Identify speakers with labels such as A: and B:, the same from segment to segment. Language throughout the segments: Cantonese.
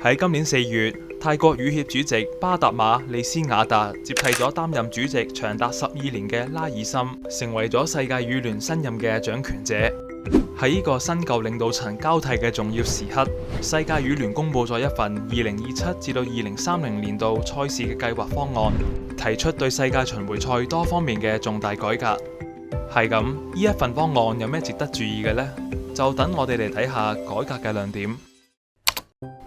A: 喺今年4月，泰國羽協主席巴達馬利斯瓦達接替咗擔任主席長達12年嘅拉爾森，成為咗世界羽聯新任嘅掌權者。喺呢個新舊領導層交替嘅重要時刻，世界羽聯公布咗一份2027至到2030年度賽事嘅計劃方案，提出對世界巡迴賽多方面嘅重大改革。係咁，呢一份方案有咩值得注意嘅呢？就等我哋嚟睇下改革嘅亮點。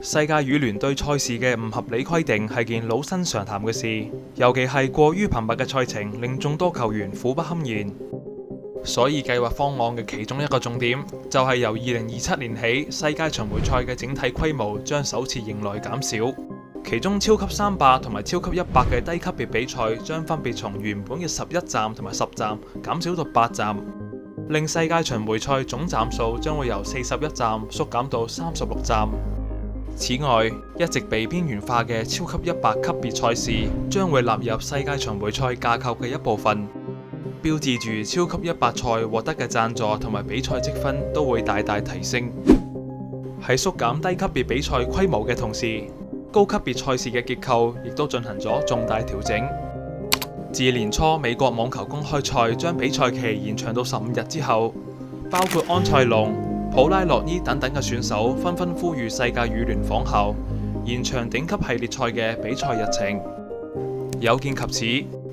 A: 世界羽聯對賽事嘅唔合理規定係件老生常談嘅事，尤其係過於頻密嘅賽程令眾多球員苦不堪言。所以計劃方案嘅其中一個重點就係由2027年起，世界巡迴賽嘅整體規模將首次迎來減少，其中超級300同埋超級100嘅低級別比賽將分別從原本嘅11站同埋10站減少到8站，令世界巡迴賽總站數將會由41站縮減到36站。此外，一直被邊緣化嘅超級100級別賽事將會納入世界巡迴賽架構嘅一部分，標誌住超級100賽獲得嘅贊助同埋比賽積分都會大大提升。喺縮減低級別比賽規模嘅同時，高級別賽事嘅結構亦都進行咗重大調整。自年初美國網球公開賽將比賽期延長到15日之後，包括安塞龍、普拉洛伊等等嘅選手紛紛呼籲世界羽聯仿效，延長頂級系列賽嘅比賽日程。有見及此，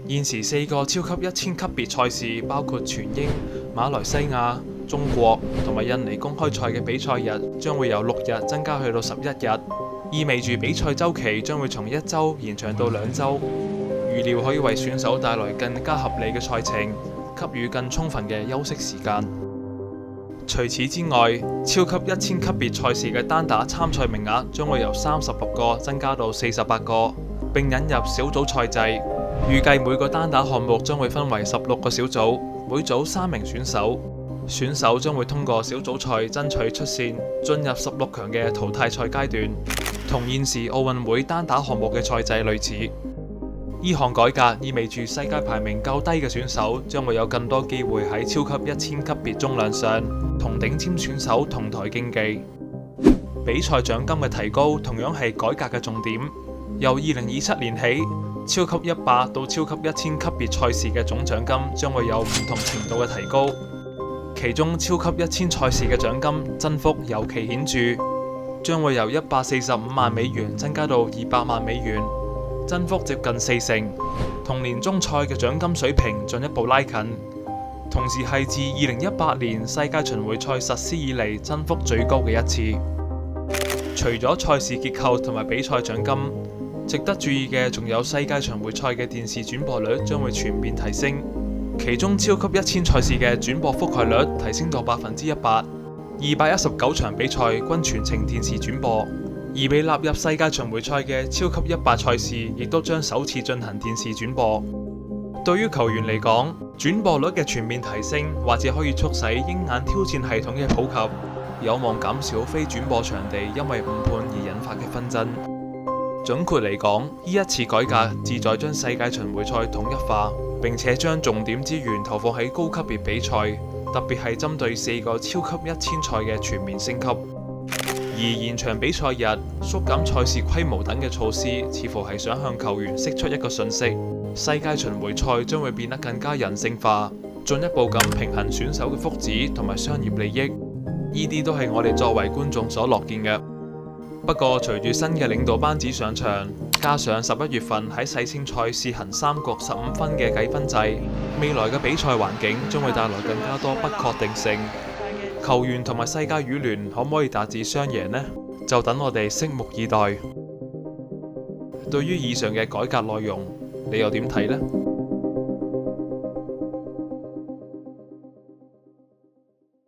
A: 現時4個超級1000級別賽事，包括全英、馬來西亞、中國同埋印尼公開賽嘅比賽日，將會由6日增加去到11日，意味住比賽週期將會從1週延長到2週。預料可以為選手帶來更加合理嘅賽程，給予更充分嘅休息時間。除此之外，超級1000級別賽事嘅單打參賽名額將會由36個增加到48個，並引入小組賽制。預計每個單打項目將會分為16個小組，每組3名選手。選手將會通過小組賽爭取出線，進入16強嘅淘汰賽階段，同現時奧運會單打項目嘅賽制類似。呢項改革意味住世界排名較低嘅選手將會有更多機會喺超級1000級別中亮相，同頂尖選手同台競技。比賽獎金嘅提高同樣係改革嘅重點，由2027年起，超級100到超級1000級別賽事嘅總獎金將會有唔同程度嘅提高，其中超級1000賽事嘅獎金增幅尤其顯著，將會由145萬美元增加到200萬美元，增幅接近40%，同年終賽嘅獎金水平進一步拉近，同時係自2018年世界巡迴賽實施以嚟增幅最高嘅一次。除咗賽事結構同埋比賽獎金，值得注意嘅仲有世界巡迴賽嘅電視轉播率將會全面提升，其中超級1000賽事嘅轉播覆蓋率提升到100%，219場比賽均全程電視轉播。而被納入世界巡迴賽嘅超級100賽事，亦都將首次進行電視轉播。對於球員嚟講，轉播率嘅全面提升，或者可以促使鷹眼挑戰系統嘅普及，有望減少非轉播場地因為誤判而引發嘅紛爭。總括嚟講，呢一次改革旨在將世界巡迴賽統一化，並且將重點資源投放喺高級別比賽，特別係針對4個超級1000賽嘅全面升級。而延長比賽日、縮減賽事規模等嘅措施，似乎係想向球員釋出一個訊息：世界巡迴賽將會變得更加人性化，進一步咁平衡選手嘅福祉同埋商業利益。呢啲都係我哋作為觀眾所樂見嘅。不過，隨住新嘅領導班子上場，加上11月份喺世青賽試行3局15分嘅計分制，未來嘅比賽環境將會帶來更加多不確定性。球員同埋世界羽聯可唔可以達至雙贏呢？就等我哋拭目以待。對於以上嘅改革內容，你又點睇呢？